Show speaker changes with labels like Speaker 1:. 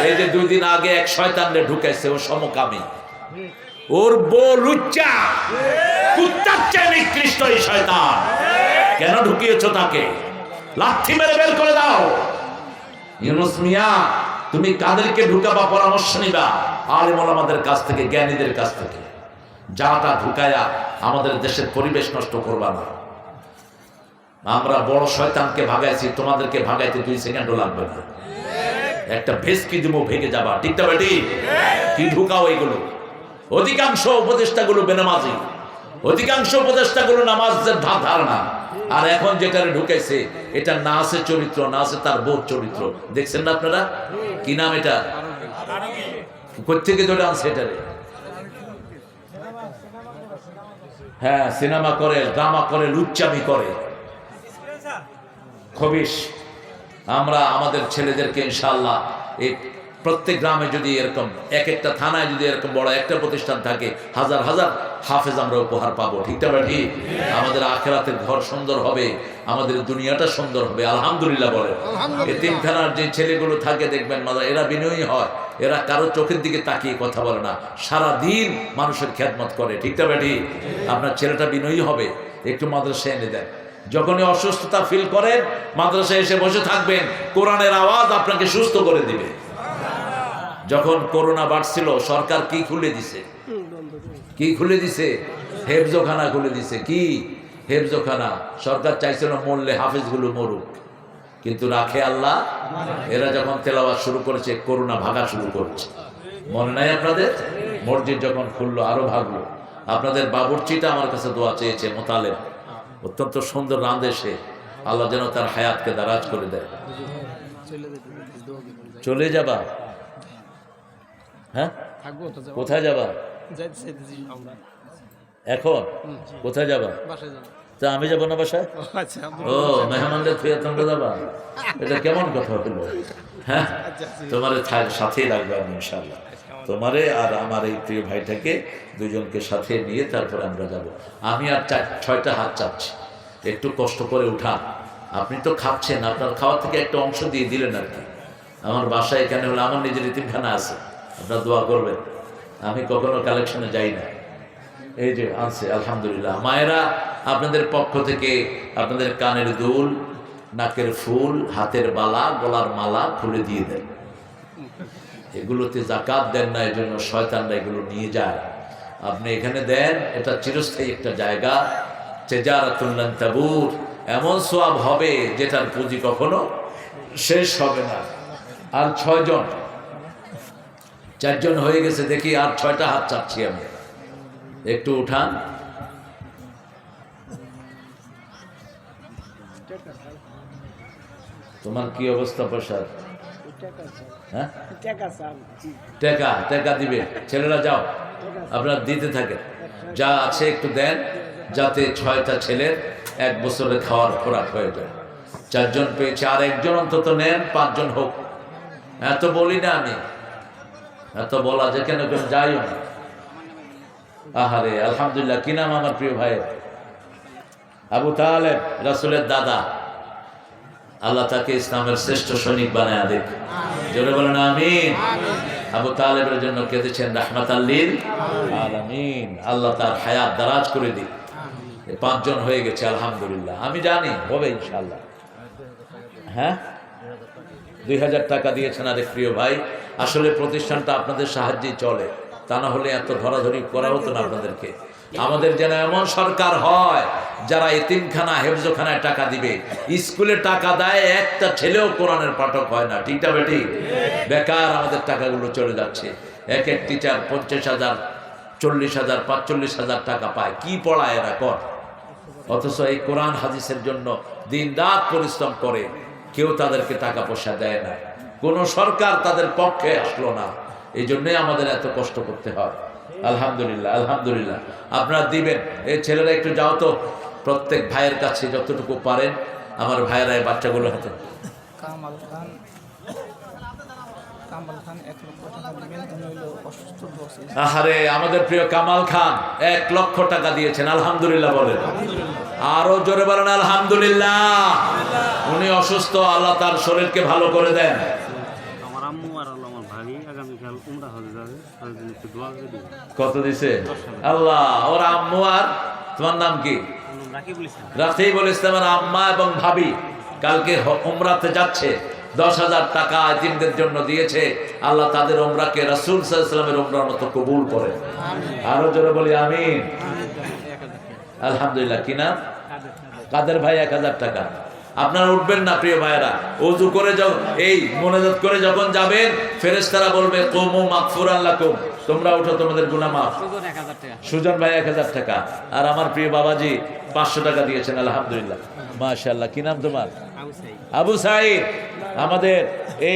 Speaker 1: এই যে 2 দিন আগে এক শয়তানরে ঢুকাইছে, ও সমকামী, ওর বউ লুচ্চা, কুত্তার চেয়ে নিকৃষ্ট এই শয়তান। কেন ঢুকিয়েছো তাকে? লাথি মেরে বের করে দাও। ইউনুস মিয়া, তুমি কাদেরকে ঢুকাবা পরামর্শ নিবা? আলেম ওলামাদের কাছ থেকে, জ্ঞানীদের কাছ থেকে। যা তা ঢুকায়া আমাদের দেশের পরিবেশ নষ্ট করবা না। আমরা বড় শয়তানকে ভাগাইছি, তোমাদেরকে ভাগাইতে 2 সেকেন্ডও লাগবে না। একটা ভেস্কি দিব, ভেঙে যাবা। ঠিক না বেটি? কি ঢুকাও এগুলো? অধিকাংশ উপদেষ্টাগুলো বেনামাজি, অধিকাংশ উপদেষ্টাগুলো নামাজের ধারণা। আর এখন যেটারে ঢুকাইছে, এটা না আছে চরিত্র, না আছে তার বোধ চরিত্র। দেখছেন না আপনারা? কি নাম এটা? কোথেকে ধরে আনছে এটারে? হ্যাঁ, সিনেমা করে, ড্রামা করে, লুচ্চামি করে, খবিশ। আমরা আমাদের ছেলেদেরকে ইনশাআল্লাহ এই প্রত্যেক গ্রামে যদি এরকম একটা থানায় যদি এরকম বড় একটা প্রতিষ্ঠান থাকে, হাজার হাজার হাফেজ আমরা উপহার পাবো। ঠিক না ভাই? আমাদের আখিরাতের ঘর সুন্দর হবে, আমাদের দুনিয়াটা সুন্দর হবে। আলহামদুলিল্লাহ বলে। এতিমখানার যে ছেলেগুলো থাকে দেখবেন মাদা, এরা বিনয়ী হয়, এরা কারো চোখের দিকে তাকিয়ে কথা বলে না, সারা দিন মানুষের খেদমত করে। ঠিক না ভাই? আপনার ছেলেটা বিনয়ী হবে, একটু মাদ্রাসায় এনে দেয়। যখনই অসুস্থতা ফিল করেন, মাদ্রাসায় এসে বসে থাকবেন, কোরআনের আওয়াজ আপনাকে সুস্থ করে দিবে। যখন করোনা বাড়ছিল, সরকার কি খুলে দিছে? কি খুলে দিছে? হেফজোখানা খুলে দিছে। কি হেফজোখানা? সরকার চাইছিল মরলে হাফেজগুলো মরুক, কিন্তু রাখে আল্লাহ। এরা যখন তেলাওয়াত শুরু করেছে, করোনা ভাগা শুরু করছে। মনে নাই আপনাদের? মসজিদ যখন খুললো আরো ভাগলো। আপনাদের বাবুর্চিটা আমার কাছে দোয়া চেয়েছে, মোতালেব, অত্যন্ত সুন্দর রাঁধে সে। আল্লাহ যেন তার হায়াতকে দারাজ করে দেয়। চলে যাবা? হ্যাঁ, কোথায় যাবা এখন? কোথায় যাবা? তা আমি যাবো না বাসায়? ও, মেহমানদের থুয়ে তোমরা যাবা? এটা কেমন কথা হলো? হ্যাঁ, তোমারে সাথেই রাখবে আমি ইনশাআল্লাহ। তোমারে আর আমার এই প্রিয় ভাইটাকে, দুজনকে সাথে নিয়ে তারপরে আমরা যাব। আমি আর 6টা হাত চাচ্ছি, একটু কষ্ট করে উঠান। আপনি তো খাচ্ছেন, আপনার খাওয়া থেকে একটা অংশ দিয়ে দিলেন আর কি। আমার বাসায় এখানে হলে আমার নিজের এতিমখানা আছে, আপনার দোয়া করবেন। আমি কখনো কালেকশনে যাই না। এই যে আনছে, আলহামদুলিল্লাহ। মায়েরা, আপনাদের পক্ষ থেকে আপনাদের কানের দুল, নাকের ফুল, হাতের বালা, গলার মালা খুলে দিয়ে দেন। এগুলোতে যাকাত দেন না, এই জন্য শয়তানরা এগুলো নিয়ে যায়। আপনি এখানে দেন, এটা চিরস্থায়ী একটা জায়গা। তেজারাতুন লান তাবুর, এমন সওয়াব হবে যেটার পুঁজি কখনো শেষ হবে না। আর 6 জন, 4 জন হয়ে গেছে দেখি, আর 6টা হাত চাচ্ছি আমি, একটু উঠান। তোমার কি অবস্থা প্রসাদ? হ্যাঁ, টাকা টাকা দিবে ছেলেরা, যাও আপনারা দিতে থাকেন, যা আছে একটু দেন, যাতে 6টা ছেলের 1 বছরের খাওয়ার খোরাক হয়ে যায়। 4 জন পেয়েছে, আর 1 জন অন্তত নেন, 5 জন হোক। এত বলি না আমি, এত বলা যে কেন কেন যাইও না। আহারে, আলহামদুলিল্লাহ। কি নাম আমার প্রিয় ভাইয়ের? আবু তালেব, রাসূলের দাদা। আল্লাহ তাকে ইসলামের শ্রেষ্ঠ সৈনিক বানায় দেখ। জোরে বলেন আমিন। আবু তালেবের জন্য কেঁদেছেন রাহমাতাল লিল আলামিন। আল্লাহ তার হায়াত দারাজ করে দিক। 5 জন হয়ে গেছে, আলহামদুলিল্লাহ। আমি জানি হবে ইনশাআল্লাহ। হ্যাঁ, 2000 টাকা দিয়েছেন আরেক প্রিয় ভাই। আসলে প্রতিষ্ঠানটা আপনাদের সাহায্যেই চলে, তা না হলে এত ধরাধরি করা হতো না আপনাদেরকে। আমাদের যেন এমন সরকার হয় যারা এতিমখানা, হেফজোখানায় টাকা দিবে, স্কুলে টাকা দেয়, একটা ছেলেও কোরআনের পাঠক হয় না। ঠিকটা বেটি? বেকার আমাদের টাকাগুলো চলে যাচ্ছে। এক টিচার 50,000, 40,000, 45,000 টাকা পায়। কি পড়ায় এরা কর? অথচ এই কোরআন হাদিসের জন্য দিন রাত পরিশ্রম করে, কেউ তাদেরকে টাকা পয়সা দেয় না। কোনো সরকার তাদের পক্ষে আসলো না। এই জন্যই আমাদের এত কষ্ট করতে হয়। আলহামদুলিল্লাহ, আলহামদুলিল্লাহ। আপনারা দিবেন। এই ছেলেরা একটু যাও তো, প্রত্যেক ভাইয়ের কাছে যতটুকু পারেন। আমার ভাইয়েরা এই বাচ্চাগুলো হাতে। আহারে, আমাদের প্রিয় কামাল খান 1 লক্ষ টাকা দিয়েছেন, আলহামদুলিল্লাহ বলেন। আরো জোরে বলেন আলহামদুলিল্লাহ। উনি অসুস্থ, আল্লাহ তার শরীরকে ভালো করে দেন।
Speaker 2: আমার ভাবি আগামীকাল উমরা হজে যাবে, তার জন্য একটু দোয়া করে দিবেন।
Speaker 1: কত দিছে? আল্লাহ। ওর আম্মু আর তোমার নাম কি? রাকিবুল ইসলামের আম্মা এবং ভাবি কালকে উমরাতে যাচ্ছে, 10,000 টাকা এতিমদের জন্য দিয়েছে। আল্লাহ তাদের উমরাকে রাসূল সাল্লাল্লাহু আলাইহি ওয়াসাল্লামের উমরার মতো কবুল করে। আরো জোরে বলি আমিন। আলহামদুলিল্লাহ। কি নাম? কাদের ভাই 1000 টাকা। আপনারা উঠবেন না প্রিয় ভাইয়েরা, ওযু করে এই মোনাজাত করে যখন যাবেন ফেরেশতারা বলবে কুমু মাগফুরান লাকুম, তোমরা উঠো, তোমাদের গুনাহ মাফ। সুজন ভাই 1000 টাকা, আর আমার প্রিয় বাবাজি 500 টাকা দিয়েছেন। আলহামদুলিল্লাহ, মাশাআল্লাহ। কি নাম তোমার? আবু সাঈদ। আমাদের এই